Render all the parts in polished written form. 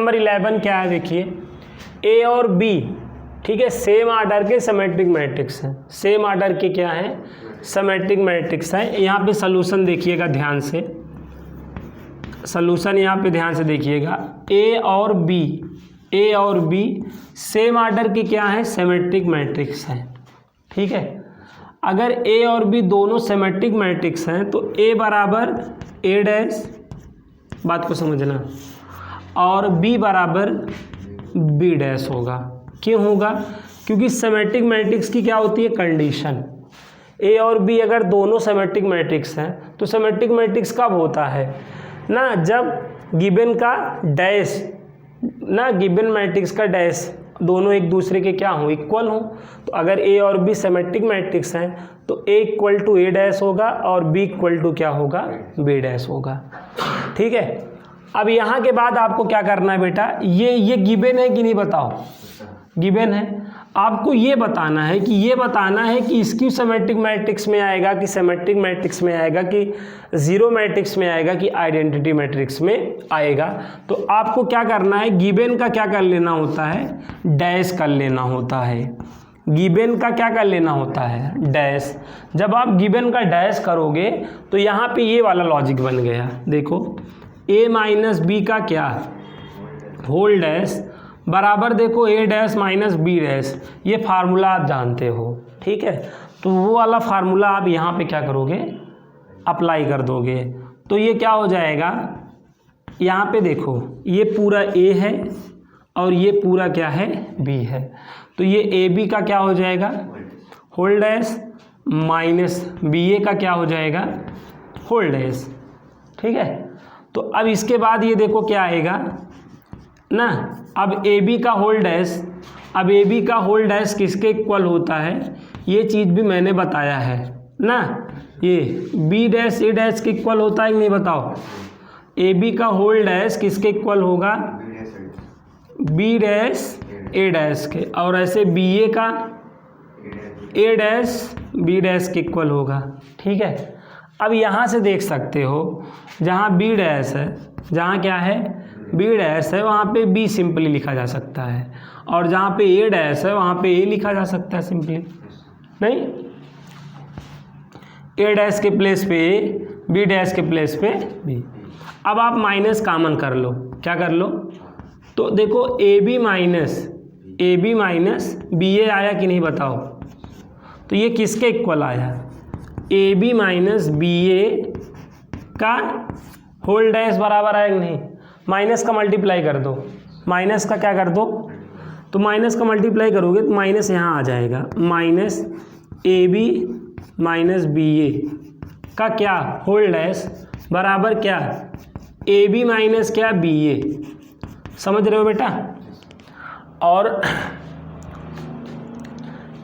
Number 11 क्या है देखिए, ए और बी, ठीक है, सेम आर्डर के सिमेट्रिक मैट्रिक्स हैं। सेम आर्डर के क्या हैं, सिमेट्रिक मैट्रिक्स हैं। यहाँ पे सलूशन देखिएगा ध्यान से, सलूशन यहाँ पे ध्यान से देखिएगा। ए और बी सेम आर्डर के क्या हैं, सिमेट्रिक मैट्रिक्स हैं, ठीक है। अगर ए और बी दोनों सिमेट्रिक मैट्रिक्स हैं तो ए बराबर ए डैश, बात को समझना, और बी बराबर बी डैश होगा। क्यों होगा, क्योंकि सिमेट्रिक मैट्रिक्स की क्या होती है कंडीशन, ए और बी अगर दोनों सिमेट्रिक मैट्रिक्स हैं तो सिमेट्रिक मैट्रिक्स कब होता है ना, जब गिवन का डैश ना, गिवन मैट्रिक्स का डैश दोनों एक दूसरे के क्या हों, इक्वल हों। तो अगर ए और बी सिमेट्रिक मैट्रिक्स हैं तो ए इक्वल टू ए डैश होगा और बी इक्वल टू क्या होगा, बी डैश होगा, ठीक है। अब यहाँ के बाद आपको क्या करना है बेटा, ये गिवन है कि नहीं बताओ, गिवन है। आपको ये बताना है कि स्क्यू सिमेट्रिक मैट्रिक्स में आएगा कि सिमेट्रिक मैट्रिक्स में आएगा कि जीरो मैट्रिक्स में आएगा कि आइडेंटिटी मैट्रिक्स में आएगा। तो आपको क्या करना है, गिवन का क्या कर लेना होता है, डैश कर लेना होता है। गिवन का क्या कर लेना होता है, डैश। जब आप गिवन का डैश करोगे तो यहाँ पे ये वाला लॉजिक बन गया, देखो a माइनस बी का क्या होल डैश बराबर, देखो a dash minus b dash, ये फार्मूला आप जानते हो, ठीक है। तो वो वाला फार्मूला आप यहाँ पे क्या करोगे, अप्लाई कर दोगे। तो ये क्या हो जाएगा, यहाँ पे देखो ये पूरा a है और ये पूरा क्या है, b है। तो ये ए बी का क्या हो जाएगा, whole dash minus B A का क्या हो जाएगा, होल डैश, ठीक है। तो अब इसके बाद ये देखो क्या आएगा ना, अब ए बी का होल डैश, अब ए बी का होल डैश किसके इक्वल होता है, ये चीज़ भी मैंने बताया है ना, ये बी डैश ए डैश के इक्वल होता है कि नहीं बताओ। ए बी का होल डैश किसके इक्वल होगा, बी डैश ए डैश के, और ऐसे बी ए का ए डैश बी डैश के इक्वल होगा, ठीक है। अब यहाँ से देख सकते हो जहाँ बी डैश है, जहाँ क्या है बी डैश है, वहाँ पे बी सिंपली लिखा जा सकता है, और जहाँ पे ए डैश है वहाँ पे ए लिखा जा सकता है सिंपली, नहीं, ए डैश के प्लेस पे ए, बी डैश के प्लेस पे बी। अब आप माइनस कॉमन कर लो, क्या कर लो, तो देखो ए बी माइनस बी ए आया कि नहीं बताओ। तो ये किसके इक्वल आया, ए बी माइनस बी ए का होल डैश बराबर आएगा नहीं, माइनस का मल्टीप्लाई कर दो, माइनस का क्या कर दो, तो माइनस का मल्टीप्लाई करोगे तो माइनस यहाँ आ जाएगा, minus A B minus B A का क्या होल डैश बराबर क्या, ए बी माइनस क्या बी ए, समझ रहे हो बेटा। और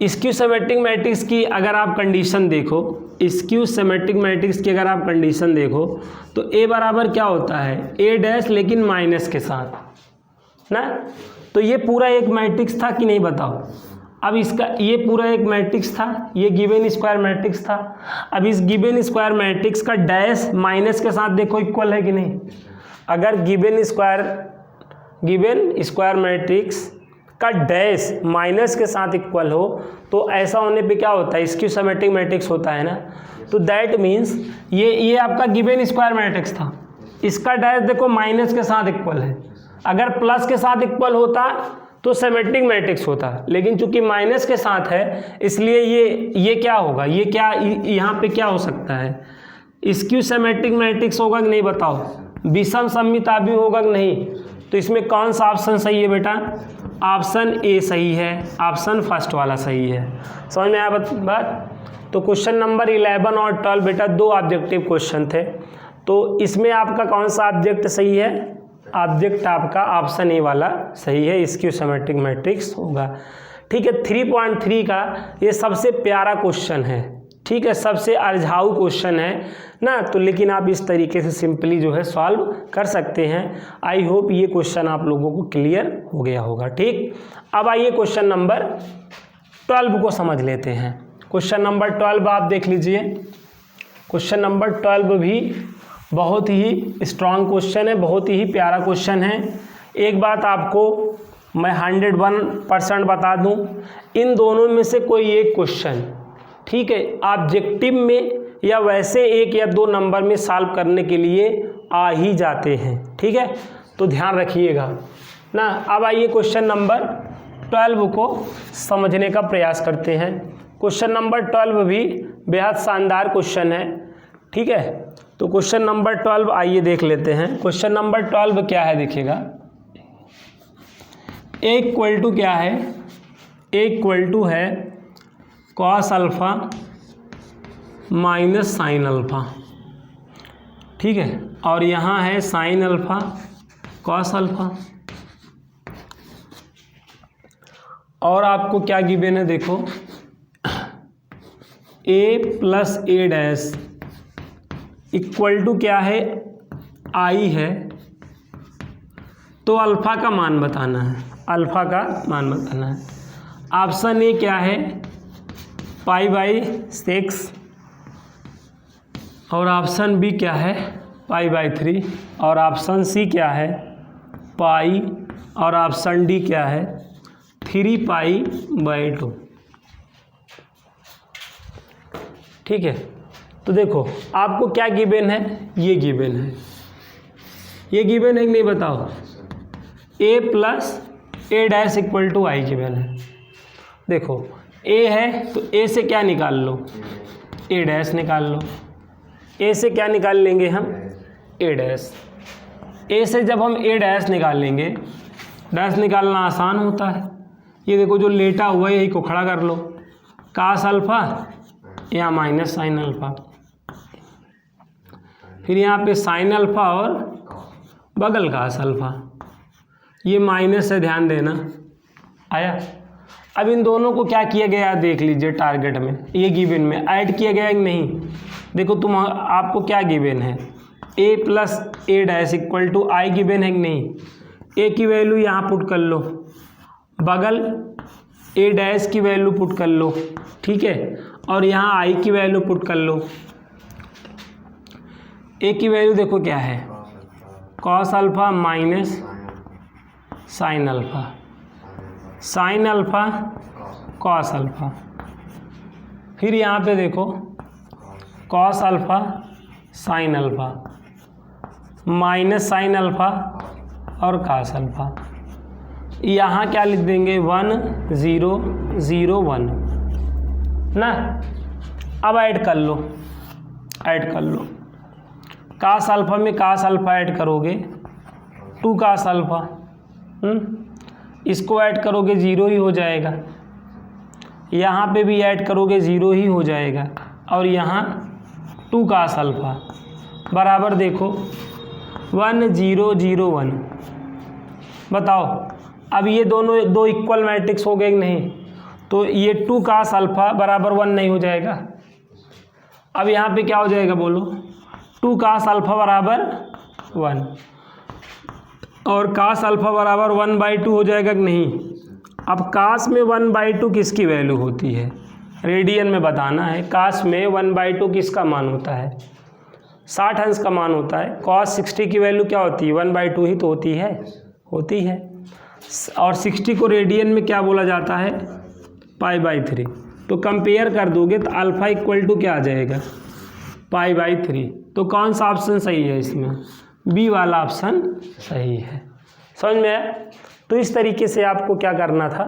स्क्यू सिमेट्रिक मैट्रिक्स की अगर आप कंडीशन देखो, स्क्यू सिमेट्रिक मैट्रिक्स की अगर आप कंडीशन देखो तो ए बराबर क्या होता है, ए डैश लेकिन माइनस के साथ ना। तो ये पूरा एक मैट्रिक्स था कि नहीं बताओ। अब इसका ये पूरा एक मैट्रिक्स था, ये गिवन स्क्वायर मैट्रिक्स था। अब इस गिवन स्क्वायर मैट्रिक्स का डैश माइनस के साथ देखो इक्वल है कि नहीं। अगर गिवन स्क्वायर मैट्रिक्स का डैश माइनस के साथ इक्वल हो तो ऐसा होने पे क्या होता है, स्क्यू सिमेट्रिक मैट्रिक्स होता है ना। तो दैट मीन्स ये आपका गिवन स्क्वायर मैट्रिक्स था, इसका डैश देखो माइनस के साथ इक्वल है। अगर प्लस के साथ इक्वल होता तो सिमेट्रिक मैट्रिक्स होता, लेकिन चूंकि माइनस के साथ है इसलिए ये क्या होगा, ये क्या यहाँ पे क्या हो सकता है, स्क्यू सिमेट्रिक मैट्रिक्स होगा कि नहीं बताओ, विषम सममिताभी होगा कि नहीं। तो इसमें कौन सा ऑप्शन सही है बेटा, ऑप्शन ए सही है, ऑप्शन फर्स्ट वाला सही है। समझ में आया बात। तो क्वेश्चन नंबर 11 और 12 बेटा दो ऑब्जेक्टिव क्वेश्चन थे, तो इसमें आपका कौन सा ऑब्जेक्ट सही है, ऑब्जेक्ट आपका ऑप्शन ए वाला सही है, स्क्यू सिमेट्रिक मैट्रिक्स होगा, ठीक है। 3.3 का ये सबसे प्यारा क्वेश्चन है, ठीक है, सबसे अरझाऊ क्वेश्चन है ना। तो लेकिन आप इस तरीके से सिंपली जो है सॉल्व कर सकते हैं। आई होप ये क्वेश्चन आप लोगों को क्लियर हो गया होगा, ठीक। अब आइए क्वेश्चन नंबर 12 को समझ लेते हैं। क्वेश्चन नंबर 12 आप देख लीजिए। क्वेश्चन नंबर 12 भी बहुत ही स्ट्रांग क्वेश्चन है, बहुत ही प्यारा क्वेश्चन है। एक बात आपको मैं 101% बता दूं, इन दोनों में से कोई एक क्वेश्चन, ठीक है, ऑब्जेक्टिव में या वैसे 1 या 2 नंबर में सॉल्व करने के लिए आ ही जाते हैं, ठीक है, तो ध्यान रखिएगा ना। अब आइए क्वेश्चन नंबर 12 को समझने का प्रयास करते हैं। क्वेश्चन नंबर 12 भी बेहद शानदार क्वेश्चन है, ठीक है। तो क्वेश्चन नंबर 12 आइए देख लेते हैं। क्वेश्चन नंबर 12 क्या है, देखिएगा, ए इक्वल टू क्या है, ए इक्वल टू है cos alpha minus sine alpha, ठीक है, और यहाँ है साइन अल्फ़ा कॉस अल्फ़ा। और आपको क्या गिवन है, देखो, A plus A dash equal to क्या है, आई है, तो अल्फ़ा का मान बताना है, अल्फ़ा का मान बताना है। ऑप्शन ए क्या है, π/6, और ऑप्शन बी क्या है, π/3, और ऑप्शन सी क्या है, पाई, और ऑप्शन डी क्या है, 3π/2, ठीक है। तो देखो आपको क्या गिवन है, ये गिवन है, ये गिवन है कि नहीं बताओ, A plus A dash equal to I given है। देखो ए है तो ए से क्या निकाल लो, ए डैश निकाल लो। ए से क्या निकाल लेंगे हम, ए डैश। ए से जब हम ए डैश निकाल लेंगे, डैश निकालना आसान होता है, ये देखो जो लेटा हुआ है यही को खड़ा कर लो, कास अल्फ़ा या माइनस साइन अल्फ़ा, फिर यहाँ पे साइन अल्फ़ा और बगल कास अल्फ़ा, ये माइनस है, ध्यान देना, आया। अब इन दोनों को क्या किया गया देख लीजिए, टारगेट में ये गिवन में ऐड किया गया कि नहीं। देखो आपको क्या गिवन है, A plus A dash equal to I given है कि नहीं। ए की वैल्यू यहाँ पुट कर लो, बगल ए डैश की वैल्यू पुट कर लो, ठीक है, और यहाँ आई की वैल्यू पुट कर लो। ए की वैल्यू देखो क्या है, cos alpha minus sine alpha, sine alpha cos alpha, फिर यहाँ पे देखो cos alpha sine alpha minus sine alpha और कॉस अल्फ़ा। यहाँ क्या लिख देंगे, 1 0 0 1 ना। अब ऐड कर लो, ऐड कर लो, कास अल्फ़ा में कास अल्फ़ा ऐड करोगे 2 कास अल्फ़ा, इसको ऐड करोगे 0 ही हो जाएगा, यहाँ पे भी ऐड करोगे 0 ही हो जाएगा, और यहाँ 2 कास अल्फ़ा बराबर देखो 1 0 0 1। बताओ अब ये दोनों 2 इक्वल मैट्रिक्स हो गए कि नहीं, तो ये 2 कास अल्फ़ा बराबर 1 नहीं हो जाएगा। अब यहाँ पे क्या हो जाएगा बोलो, 2 कास अल्फ़ा बराबर 1 और कास अल्फ़ा बराबर 1/2 हो जाएगा कि नहीं। अब कास में 1/2 किसकी वैल्यू होती है, रेडियन में बताना है। कास में 1/2 किसका मान होता है, 60 अंश का मान होता है। cos 60 की वैल्यू क्या होती है, 1/2 ही तो होती है, होती है। और 60 को रेडियन में क्या बोला जाता है, π/3। तो कंपेयर कर दोगे तो अल्फ़ा इक्वल टू क्या आ जाएगा, π/3। तो कौन सा ऑप्शन सही है इसमें, बी वाला ऑप्शन सही है। समझ में आया। तो इस तरीके से आपको क्या करना था,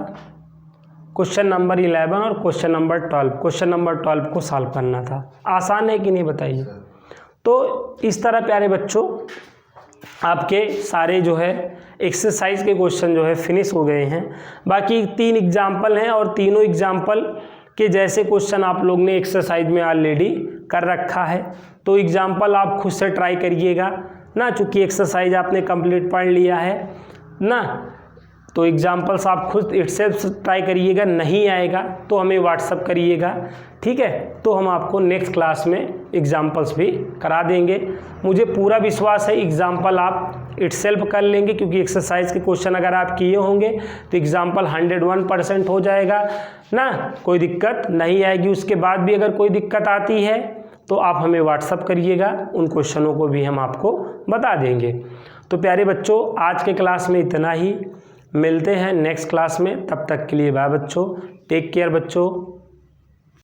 क्वेश्चन नंबर 11 और क्वेश्चन नंबर 12, क्वेश्चन नंबर 12 को सॉल्व करना था। आसान है कि नहीं बताइए। तो इस तरह प्यारे बच्चों आपके सारे जो है एक्सरसाइज के क्वेश्चन जो है फिनिश हो गए हैं। बाकी 3 एग्जाम्पल हैं और तीनों एग्जाम्पल के जैसे क्वेश्चन आप लोग ने एक्सरसाइज में ऑलरेडी कर रखा है। तो एग्जाम्पल आप खुद से ट्राई करिएगा ना, चूँकि एक्सरसाइज आपने कंप्लीट पढ़ लिया है ना, तो एग्जाम्पल्स आप खुद इटसेल्फ ट्राई करिएगा। नहीं आएगा तो हमें व्हाट्सअप करिएगा, ठीक है। तो हम आपको नेक्स्ट क्लास में एग्जाम्पल्स भी करा देंगे। मुझे पूरा विश्वास है एग्जाम्पल आप इटसेल्फ कर लेंगे, क्योंकि एक्सरसाइज के क्वेश्चन अगर आप किए होंगे तो एग्जाम्पल 101% हो जाएगा ना, कोई दिक्कत नहीं आएगी। उसके बाद भी अगर कोई दिक्कत आती है तो आप हमें व्हाट्सअप करिएगा, उन क्वेश्चनों को भी हम आपको बता देंगे। तो प्यारे बच्चों आज के क्लास में इतना ही, मिलते हैं नेक्स्ट क्लास में, तब तक के लिए बाय बच्चों, टेक केयर बच्चों।